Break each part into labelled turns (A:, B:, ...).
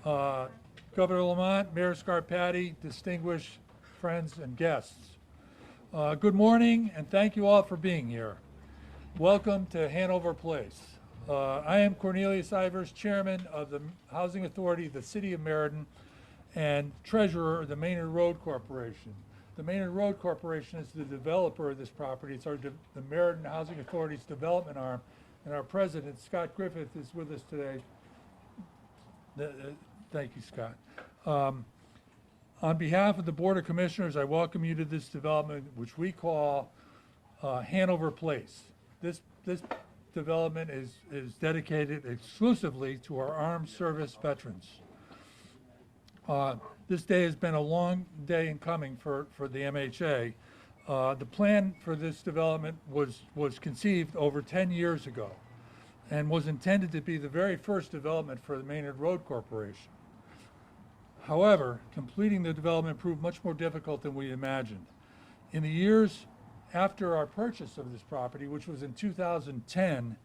A: uh, Governor Lamont, Mayor Scarpati, distinguished friends and guests. Good morning, and thank you all for being here. Welcome to Hanover Place. I am Cornelius Ivers, Chairman of the Housing Authority of the City of Meriden and Treasurer of the Maynard Road Corporation. The Maynard Road Corporation is the developer of this property. It's the Meriden Housing Authority's development arm, and our president, Scott Griffith, is with us today. Thank you, Scott. On behalf of the Board of Commissioners, I welcome you to this development, which we call Hanover Place. This development is dedicated exclusively to our armed service veterans. This day has been a long day in coming for the MHA. The plan for this development was conceived over 10 years ago and was intended to be the very first development for the Maynard Road Corporation. However, completing the development proved much more difficult than we imagined. In the years after our purchase of this property, which was in 2010,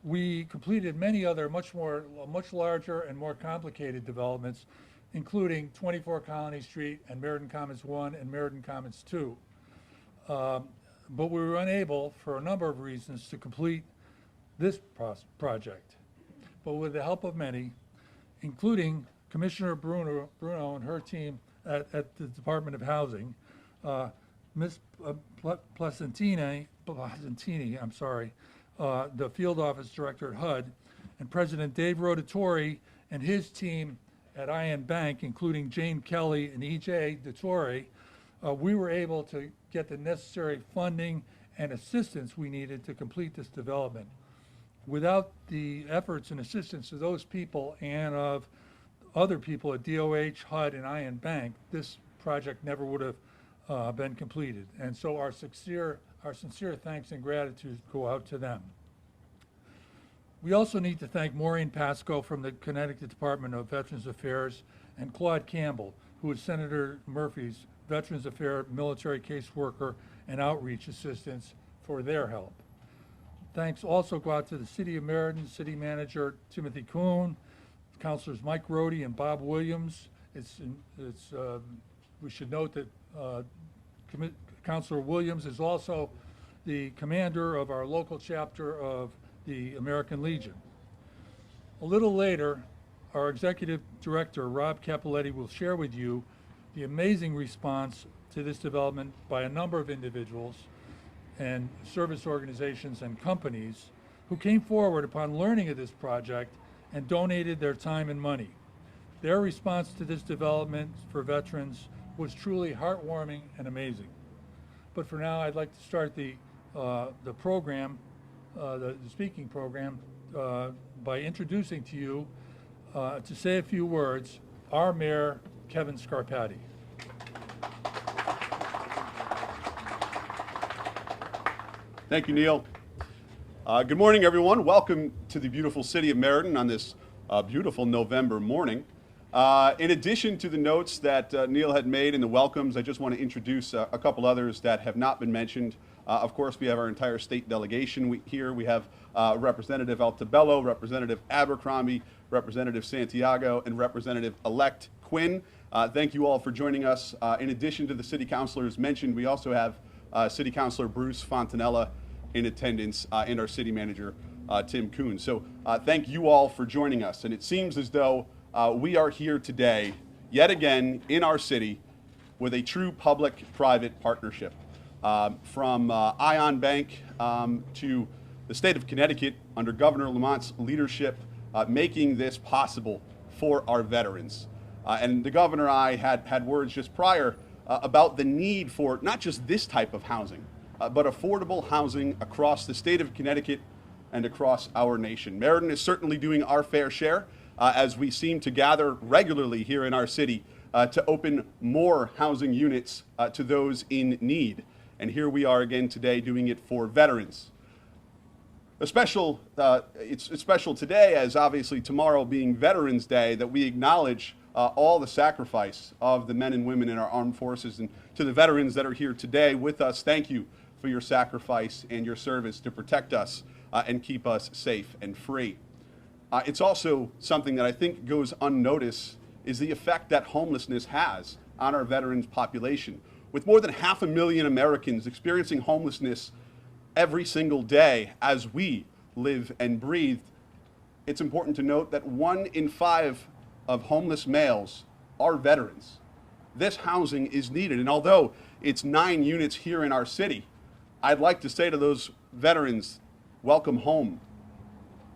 A: we completed many other much larger and more complicated developments, including 24 Colony Street and Meriden Commons 1 and Meriden Commons 2. But we were unable, for a number of reasons, to complete this project. But with the help of many, including Commissioner Bruno and her team at the Department of Housing, Ms. Placentini, the field office director at HUD, and President Dave Rotatori and his team at IN Bank, including Jane Kelly and EJ DeTore, we were able to get the necessary funding and assistance we needed to complete this development. Without the efforts and assistance of those people and of other people at DOH, HUD, and IN Bank, this project never would have been completed. And so our sincere thanks and gratitude go out to them. We also need to thank Maureen Pascoe from the Connecticut Department of Veterans Affairs and Claude Campbell, who is Senator Murphy's Veterans Affairs military caseworker and outreach assistants, for their help. Thanks also go out to the City of Meriden, City Manager Timothy Kuhn, Councilors Mike Rohde and Bob Williams. We should note that Councilor Williams is also the commander of our local chapter of the American Legion. A little later, our Executive Director, Rob Capiletti, will share with you the amazing response to this development by a number of individuals and service organizations and companies who came forward upon learning of this project and donated their time and money. Their response to this development for veterans was truly heartwarming and amazing. But for now, I'd like to start the program, the speaking program, by introducing to you, to say a few words, our Mayor, Kevin Scarpati.
B: Thank you, Neil. Good morning, everyone. Welcome to the beautiful city of Meriden on this beautiful November morning. In addition to the notes that Neil had made and the welcomes, I just want to introduce a couple others that have not been mentioned. Of course, we have our entire state delegation here. We have Representative Altabello, Representative Abercrombie, Representative Santiago, and Representative-elect Quinn. Thank you all for joining us. In addition to the city councilors mentioned, we also have City Councilor Bruce Fontanella in attendance, and our city manager, Tim Kuhn. So thank you all for joining us. And it seems as though we are here today, yet again, in our city with a true public-private partnership. From ION Bank to the state of Connecticut under Governor Lamont's leadership, making this possible for our veterans. And the governor and I had words just prior about the need for not just this type of housing, but affordable housing across the state of Connecticut and across our nation. Meriden is certainly doing our fair share as we seem to gather regularly here in our city to open more housing units to those in need. And here we are again today doing it for veterans. It's special today, as obviously tomorrow being Veterans Day, that we acknowledge all the sacrifice of the men and women in our armed forces. And to the veterans that are here today with us, thank you for your sacrifice and your service to protect us and keep us safe and free. It's also something that I think goes unnoticed is the effect that homelessness has on our veterans population. With more than 500,000 Americans experiencing homelessness every single day as we live and breathe, it's important to note that 1 in 5 of homeless males are veterans. This housing is needed, and although it's 9 units here in our city, I'd like to say to those veterans, welcome home.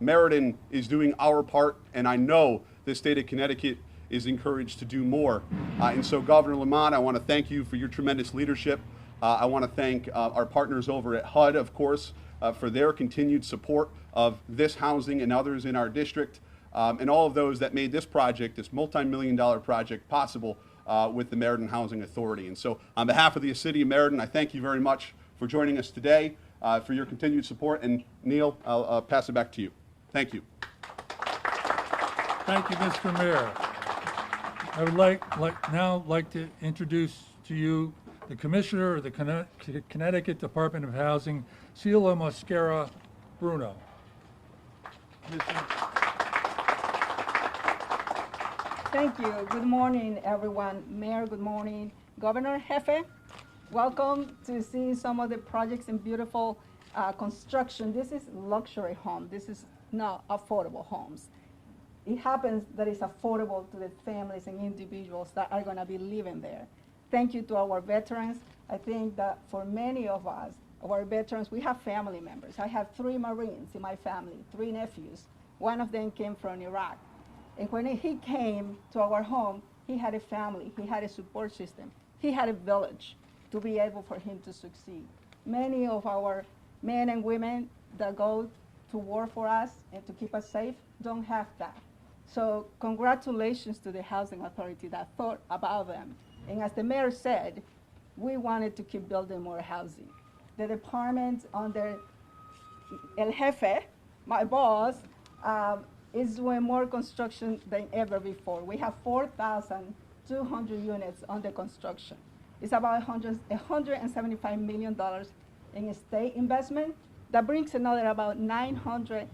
B: Meriden is doing our part, and I know the state of Connecticut is encouraged to do more. And so, Governor Lamont, I want to thank you for your tremendous leadership. I want to thank our partners over at HUD, of course, for their continued support of this housing and others in our district, and all of those that made this project, this multi-million-dollar project, possible with the Meriden Housing Authority. And so, on behalf of the city of Meriden, I thank you very much for joining us today, for your continued support. And Neil, I'll pass it back to you. Thank you.
A: Thank you, Mr. Mayor. I would now like to introduce to you the Commissioner of the Connecticut Department of Housing, Sheila Mosquera Bruno. Commissioner.
C: Thank you. Good morning, everyone. Mayor, good morning. Governor Jefe, welcome to see some of the projects in beautiful construction. This is luxury home. This is not affordable homes. It happens that it's affordable to the families and individuals that are going to be living there. Thank you to our veterans. I think that for many of us, our veterans, we have family members. I have 3 Marines in my family, 3 nephews. One of them came from Iraq. And when he came to our home, he had a family, he had a support system, he had a village to be able for him to succeed. Many of our men and women that go to war for us and to keep us safe don't have that. So congratulations to the Housing Authority that thought about them. And as the mayor said, we wanted to keep building more housing. The department under El Jefe, my boss, is doing more construction than ever before. We have 4,200 units under construction. It's about $175 million in state investment. That brings another about $913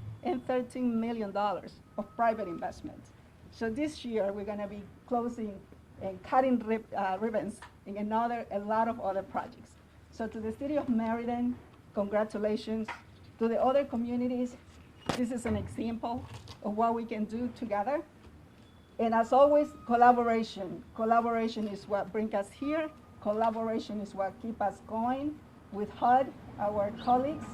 C: million of private investment. So this year, we're going to be closing and cutting ribbons in a lot of other projects. So to the city of Meriden, congratulations. To the other communities, this is an example of what we can do together. And as always, collaboration. Collaboration is what brings us here. Collaboration is what keeps us going with HUD, our colleagues,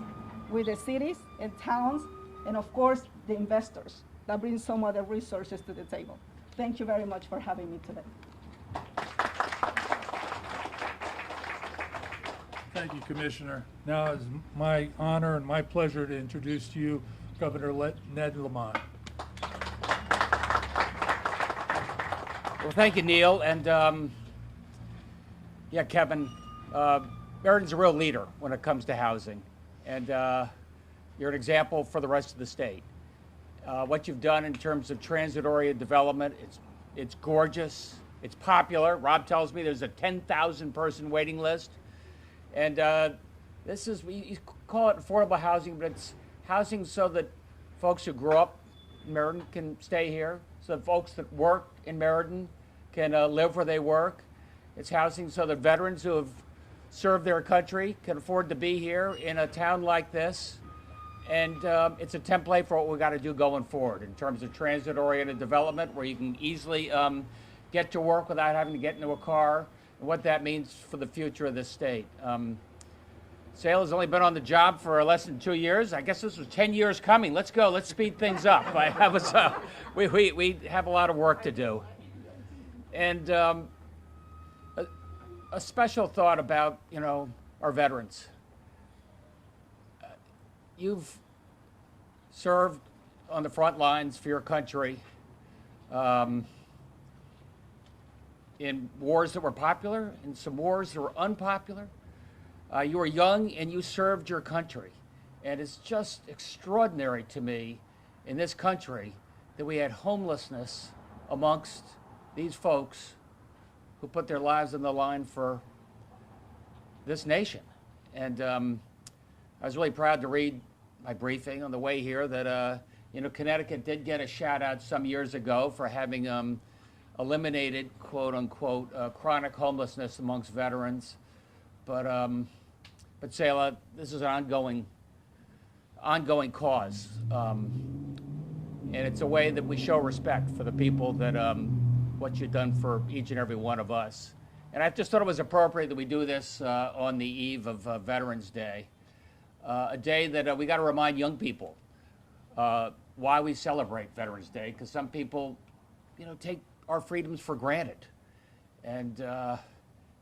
C: with the cities and towns, and of course, the investors that bring some other resources to the table. Thank you very much for having me today.
A: Thank you, Commissioner. Now it's my honor and my pleasure to introduce to you Governor Ned Lamont.
D: Well, thank you, Neil. And yeah, Kevin, Meriden's a real leader when it comes to housing. And you're an example for the rest of the state. What you've done in terms of transit-oriented development, it's gorgeous. It's popular. Rob tells me there's a 10,000 person waiting list. And this is, you call it affordable housing, but it's housing so that folks who grew up in Meriden can stay here, so that folks that work in Meriden can live where they work. It's housing so that veterans who have served their country can afford to be here in a town like this. And it's a template for what we've got to do going forward in terms of transit-oriented development, where you can easily get to work without having to get into a car, and what that means for the future of this state. Sale has only been on the job for less than 2 years. I guess this was 10 years coming. Let's go. Let's speed things up. We have a lot of work to do. And a special thought about, our veterans. You've served on the front lines for your country in wars that were popular, in some wars that were unpopular. You were young and you served your country. And it's just extraordinary to me in this country that we had homelessness amongst these folks who put their lives on the line for this nation. And I was really proud to read my briefing on the way here that You know, Connecticut did get a shout out some years ago for having eliminated, quote unquote, chronic homelessness amongst veterans. But Selah, this is an ongoing cause. And it's a way that we show respect for the people that, what you've done for each and every one of us. And I just thought it was appropriate that we do this on the eve of Veterans Day, a day that we got to remind young people why we celebrate Veterans Day, because some people, you know, take our freedoms for granted, and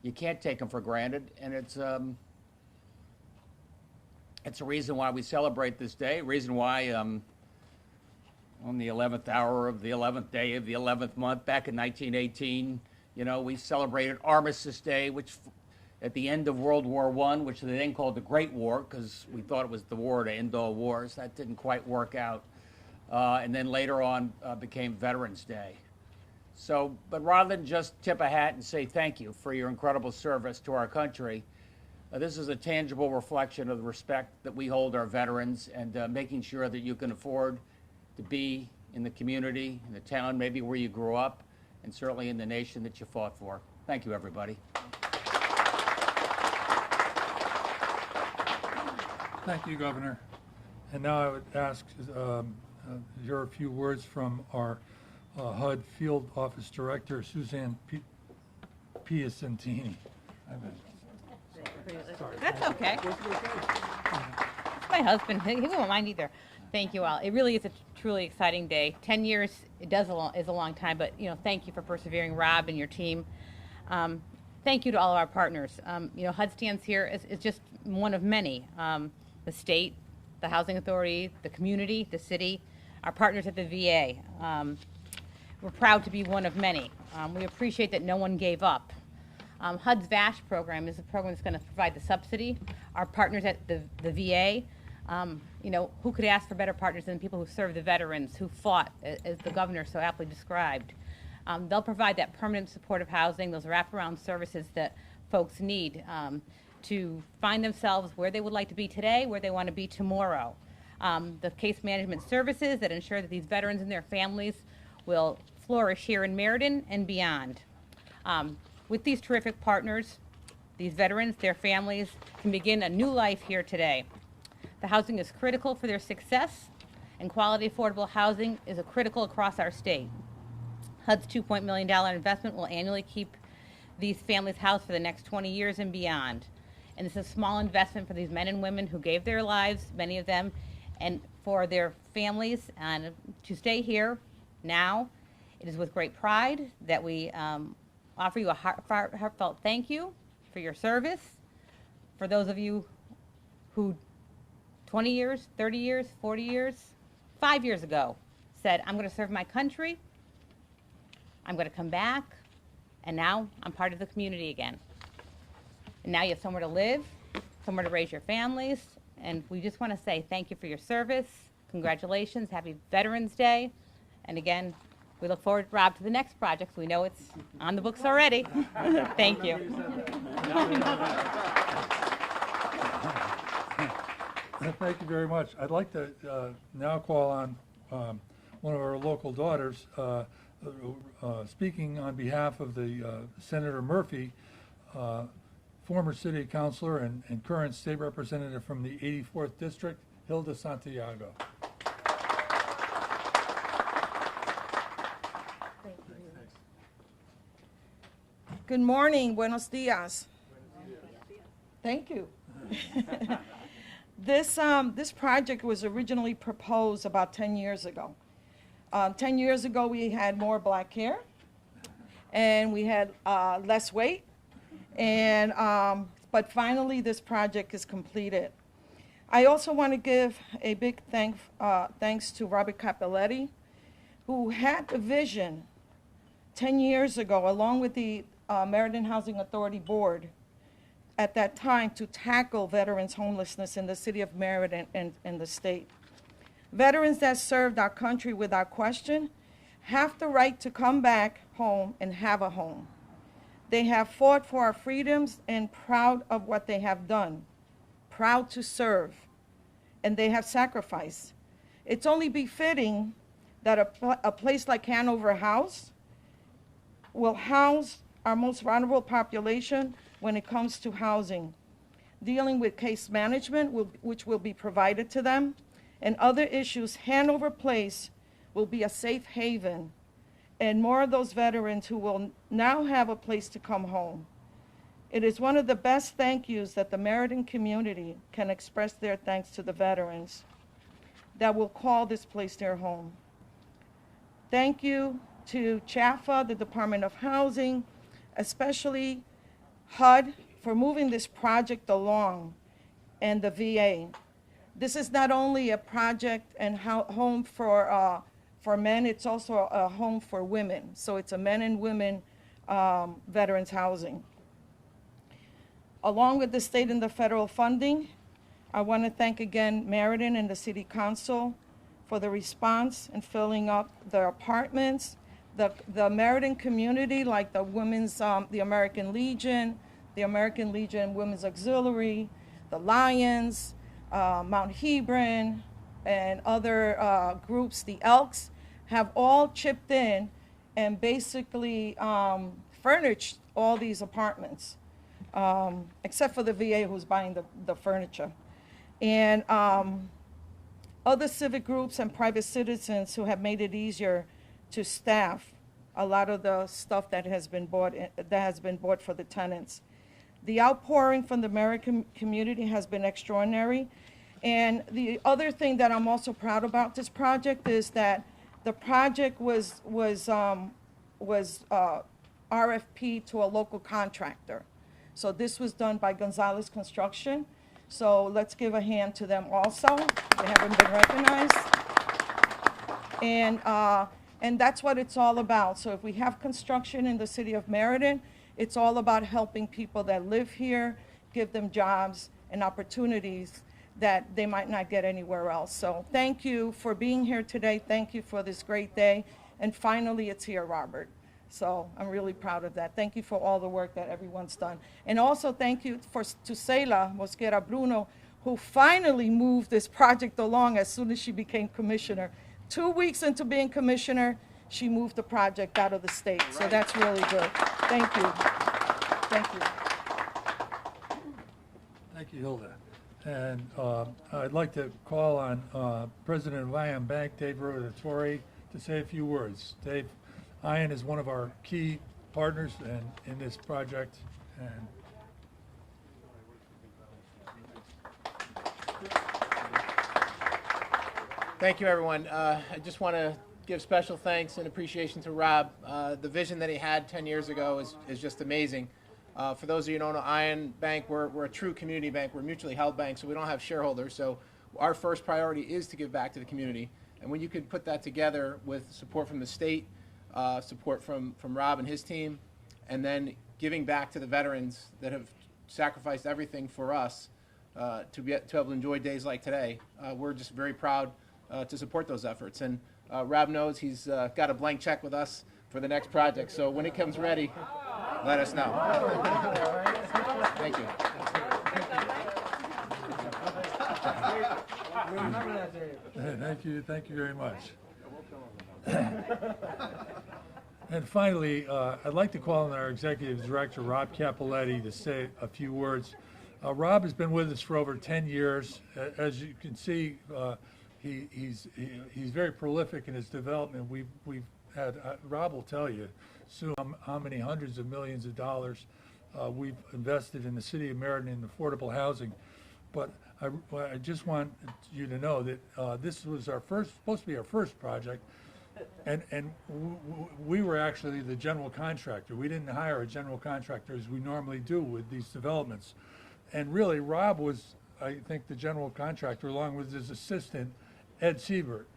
D: you can't take them for granted. And it's a reason why we celebrate this day. A reason why on the 11th hour of the 11th day of the 11th month, back in 1918, you know, we celebrated Armistice Day, which at the end of World War I, which they then called the Great War, because we thought it was the war to end all wars. That didn't quite work out. And then later on became Veterans Day. So, but rather than just tip a hat and say thank you for your incredible service to our country, this is a tangible reflection of the respect that we hold our veterans, and making sure that you can afford to be in the community, in the town, maybe where you grew up, and certainly in the nation that you fought for. Thank you, everybody.
A: Thank you, Governor. And now I would ask hear a few words from our HUD Field Office Director, Suzanne Piacentini.
E: That's okay. My husband, he won't mind either. Thank you all. It really is a truly exciting day. 10 years, is a long time, but you know, thank you for persevering, Rob and your team. Thank you to all of our partners. You know, HUD stands here as just one of many. The state, the housing authority, the community, the city, our partners at the VA. We're proud to be one of many. We appreciate that no one gave up. HUD's VASH program is a program that's going to provide the subsidy. Our partners at the VA, you know, who could ask for better partners than people who serve the veterans, who fought, as the governor so aptly described. They'll provide that permanent supportive housing, those wraparound services that folks need to find themselves where they would like to be today, where they want to be tomorrow. The case management services that ensure that these veterans and their families will flourish here in Meriden and beyond. With these terrific partners, these veterans, their families can begin a new life here today. The housing is critical for their success, and quality affordable housing is critical across our state. HUD's $2 million investment will annually keep these families housed for the next 20 years and beyond. And this is a small investment for these men and women who gave their lives, many of them, and for their families, and to stay here now. It is with great pride that we offer you a heartfelt thank you for your service. For those of you who 20 years, 30 years, 40 years, 5 years ago said, I'm going to serve my country, I'm going to come back, and now I'm part of the community again. And now you have somewhere to live, somewhere to raise your families, and we just want to say thank you for your service, congratulations, happy Veterans Day, and again, we look forward, Rob, to the next project. We know it's on the books already. Thank you.
A: Thank you very much. I'd like to now call on one of our local daughters, speaking on behalf of the Senator Murphy, former city councilor and current state representative from the 84th District, Hilda Santiago.
F: Good morning, buenos dias. Thank you. This project was originally proposed about 10 years ago. 10 years ago, we had more black hair, and we had less weight, and but finally, this project is completed. I also want to give a big thanks to Robert Capiletti, who had the vision 10 years ago, along with the Meriden Housing Authority Board at that time, to tackle veterans' homelessness in the city of Meriden and the state. Veterans that served our country without question have the right to come back home and have a home. They have fought for our freedoms and proud of what they have done, proud to serve, and they have sacrificed. It's only befitting that a place like Hanover House will house our most vulnerable population when it comes to housing, dealing with case management, which will be provided to them, and other issues. Hanover Place will be a safe haven, and more of those veterans who will now have a place to come home. It is one of the best thank yous that the Meriden community can express their thanks to the veterans that will call this place their home. Thank you to CHAFA, the Department of Housing, especially HUD, for moving this project along, and the VA. This is not only a project and home for men, it's also a home for women. So it's a men and women veterans housing. Along with the state and the federal funding, I want to thank again Meriden and the City Council for the response and filling up the apartments. The Meriden community, like the women's, the American Legion Women's Auxiliary, the Lions, Mount Hebron, and other groups, the Elks, have all chipped in and basically furnished all these apartments, except for the VA who's buying the furniture. And other civic groups and private citizens who have made it easier to staff a lot of the stuff that has been bought for the tenants. The outpouring from the American community has been extraordinary. And the other thing that I'm also proud about this project is that the project was RFP to a local contractor. So this was done by Gonzalez Construction. So let's give a hand to them also. They haven't been recognized. And that's what it's all about. So if we have construction in the city of Meriden, it's all about helping people that live here, give them jobs and opportunities that they might not get anywhere else. So thank you for being here today. Thank you for this great day. And finally, it's here, Robert. So I'm really proud of that. Thank you for all the work that everyone's done. And also thank you to Seila Mosquera Bruno, who finally moved this project along as soon as she became commissioner. 2 weeks into being commissioner, she moved the project out of the state. So that's really good. Thank you. Thank you.
A: Thank you, Hilda. And I'd like to call on President of ION Bank, Dave Rotatori, to say a few words. Dave, ION is one of our key partners in this project. And
G: thank you, everyone. I just want to give special thanks and appreciation to Rob. The vision that he had 10 years ago is just amazing. For those of you who don't know, ION Bank, we're a true community bank. We're a mutually held bank, so we don't have shareholders. So our first priority is to give back to the community. And when you could put that together with support from the state, support from Rob and his team, and then giving back to the veterans that have sacrificed everything for us to be able to enjoy days like today, we're just very proud to support those efforts. And Rob knows he's got a blank check with us for the next project. So when it comes ready, let us know. Thank you.
A: Thank you very much. And finally, I'd like to call on our Executive Director, Rob Capiletti, to say a few words. Rob has been with us for over 10 years. As you can see, he's very prolific in his development. We've had, Rob will tell you soon how many hundreds of millions of dollars we've invested in the city of Meriden in affordable housing. But I just want you to know that this was supposed to be our first project, and we were actually the general contractor. We didn't hire a general contractor as we normally do with these developments. And really, Rob was, I think, the general contractor along with his assistant, Ed Siebert.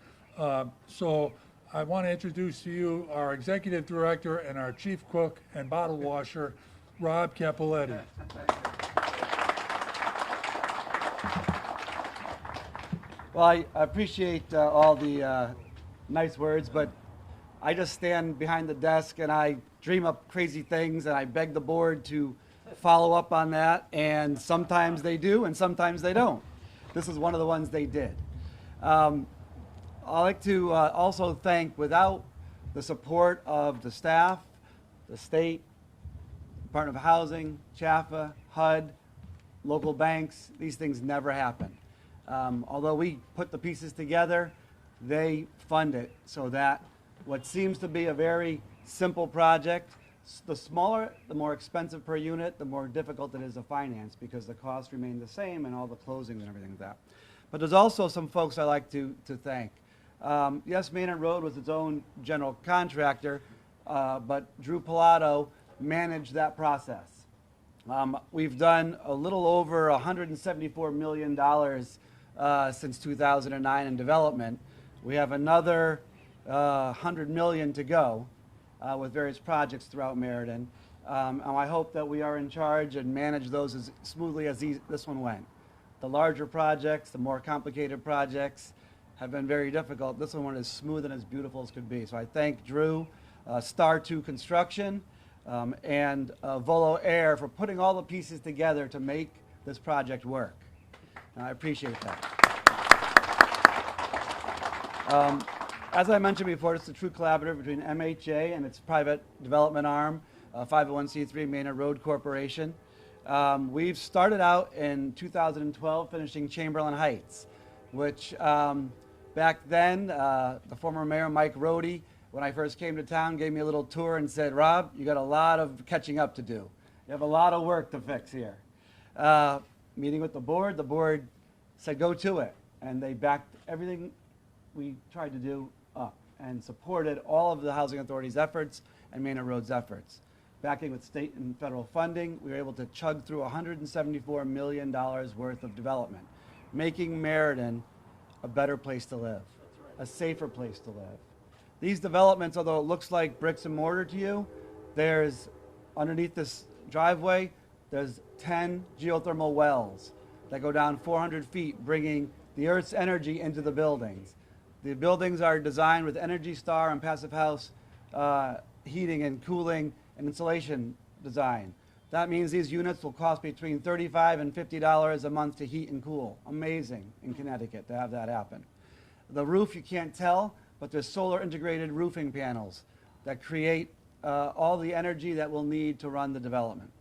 A: So I want to introduce to you our executive director and our chief cook and bottle washer, Rob Capiletti.
H: Well, I appreciate all the nice words, but I just stand behind the desk and I dream up crazy things and I beg the board to follow up on that, and sometimes they do and sometimes they don't. This is one of the ones they did. I'd like to also thank, without the support of the staff, the state, Department of Housing, CHAFA, HUD, local banks, these things never happen. Although we put the pieces together, they fund it so that what seems to be a very simple project, the smaller, the more expensive per unit, the more difficult it is to finance because the costs remain the same and all the closings and everything like that. But there's also some folks I like to thank. Yes, Maynard Road was its own general contractor, but Drew Pilato managed that process. We've done a little over $174 million since 2009 in development. We have another $100 million to go with various projects throughout Meriden. And I hope that we are in charge and manage those as smoothly as this one went. The larger projects, the more complicated projects have been very difficult. This one went as smooth and as beautiful as could be. So I thank Drew, Star 2 Construction, and Volo Air for putting all the pieces together to make this project work. And I appreciate that. As I mentioned before, it's a true collaborative between MHA and its private development arm, 501c3 Maynard Road Corporation. We've started out in 2012 finishing Chamberlain Heights, which back then, the former mayor, Mike Rohde, when I first came to town, gave me a little tour and said, Rob, you got a lot of catching up to do. You have a lot of work to fix here. Meeting with the board said, go to it. And they backed everything we tried to do up and supported all of the Housing Authority's efforts and Maynard Road's efforts. Backing with state and federal funding, we were able to chug through $174 million worth of development, making Meriden a better place to live, a safer place to live. These developments, although it looks like bricks and mortar to you, there's, underneath this driveway, there's 10 geothermal wells that go down 400 feet, bringing the Earth's energy into the buildings. The buildings are designed with Energy Star and Passive House heating and cooling and insulation design. That means these units will cost between $35 and $50 a month to heat and cool. Amazing in Connecticut to have that happen. The roof, you can't tell, but there's solar integrated roofing panels that create all the energy that we'll need to run the development.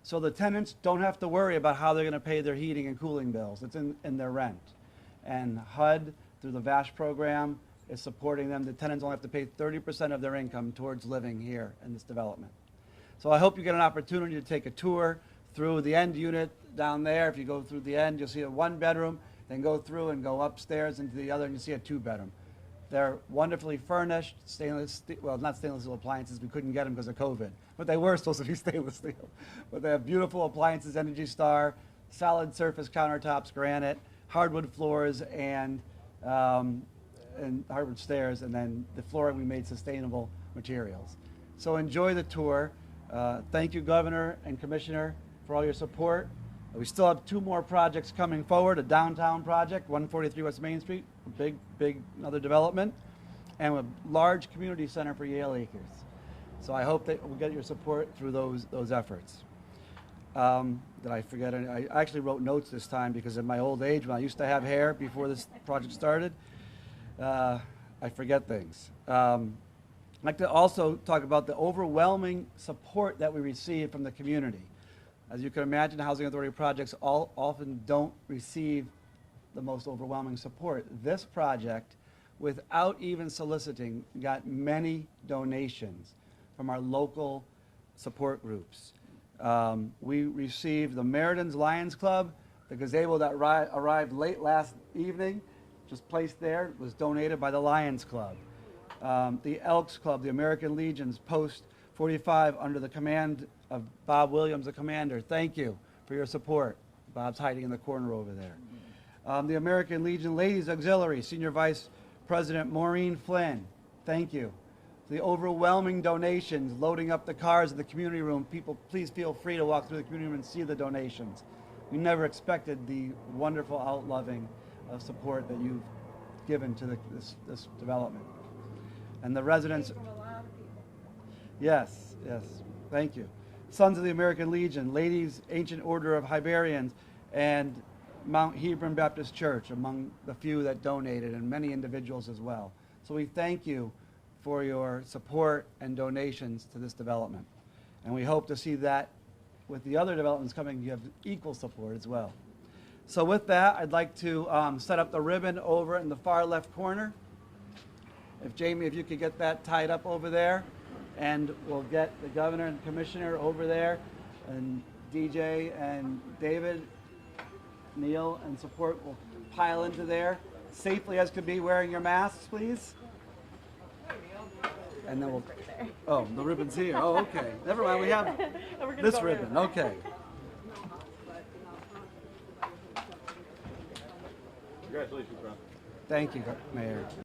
H: So the tenants don't have to worry about how they're going to pay their heating and cooling bills. It's in their rent. And HUD, through the VASH program, is supporting them. The tenants only have to pay 30% of their income towards living here in this development. So I hope you get an opportunity to take a tour through the end unit down there. If you go through the end, you'll see a 1-bedroom, then go through and go upstairs into the other, and you see a 2-bedroom. They're wonderfully furnished, stainless steel, well, not stainless steel appliances, we couldn't get them because of COVID, but they were supposed to be stainless steel. But they have beautiful appliances, Energy Star, solid surface countertops, granite, hardwood floors, and hardwood stairs, and then the flooring we made sustainable materials. So enjoy the tour. Thank you, Governor and Commissioner, for all your support. We still have 2 more projects coming forward, a downtown project, 143 West Main Street, a big another development, and a large community center for Yale Acres. So I hope that we'll get your support through those efforts. Did I forget any? I actually wrote notes this time because in my old age, when I used to have hair before this project started, I forget things. I'd like to also talk about the overwhelming support that we receive from the community. As you can imagine, Housing Authority projects often don't receive the most overwhelming support. This project, without even soliciting, got many donations from our local support groups. We received the Meriden's Lions Club, the gazebo that arrived late last evening, just placed there, was donated by the Lions Club. The Elks Club, the American Legion's Post 45 under the command of Bob Williams, the commander. Thank you for your support. Bob's hiding in the corner over there. The American Legion Ladies Auxiliary, Senior Vice President Maureen Flynn. Thank you. The overwhelming donations, loading up the cars in the community room. People, please feel free to walk through the community room and see the donations. We never expected the wonderful outloving of support that you've given to this development. And the residents. Yes, thank you. Sons of the American Legion, Ladies Ancient Order of Hibernians, and Mount Hebron Baptist Church, among the few that donated, and many individuals as well. So we thank you for your support and donations to this development. And we hope to see that with the other developments coming, you have equal support as well. So with that, I'd like to set up the ribbon over in the far left corner. If Jamie, if you could get that tied up over there, and we'll get the governor and commissioner over there, and DJ and David, Neil, and support will pile into there safely as could be, wearing your masks, please. And then we'll, oh, the ribbon's here. Oh, okay. Never mind, we have this ribbon. Okay.
B: Congratulations, Ron.
H: Thank you, Mayor.